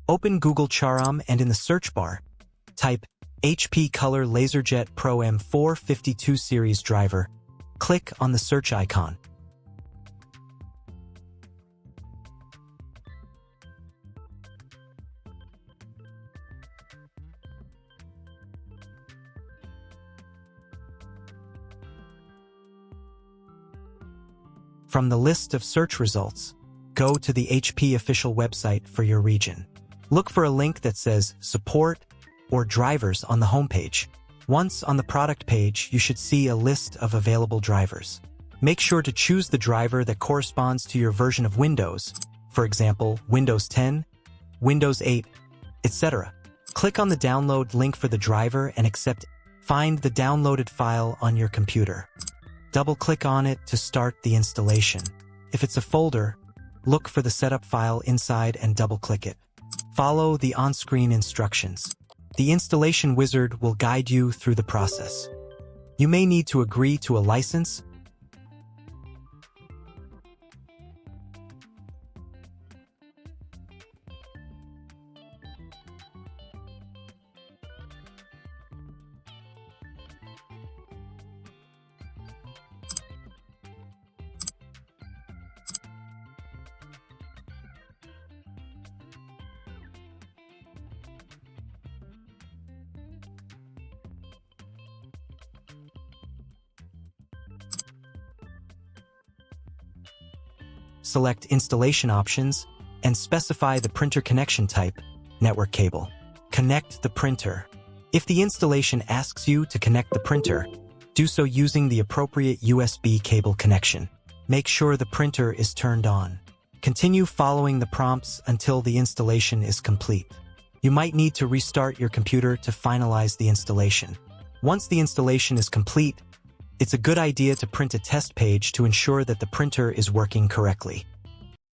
Open Google Charom and in the search bar, type HP Color LaserJet Pro M452 series driver. Click on the search icon. From the list of search results, go to the HP official website for your region. Look for a link that says Support or Drivers on the homepage. Once on the product page, you should see a list of available drivers. Make sure to choose the driver that corresponds to your version of Windows, for example, Windows 10, Windows 8, etc. Click on the download link for the driver and accept. Find the downloaded file on your computer. Double-click on it to start the installation. If it's a folder, look for the setup file inside and double-click it. Follow the on-screen instructions. The installation wizard will guide you through the process. You may need to agree to a license. Select Installation Options and specify the printer connection type, network cable. Connect the printer. If the installation asks you to connect the printer, do so using the appropriate USB cable connection. Make sure the printer is turned on. Continue following the prompts until the installation is complete. You might need to restart your computer to finalize the installation. Once the installation is complete, it's a good idea to print a test page to ensure that the printer is working correctly.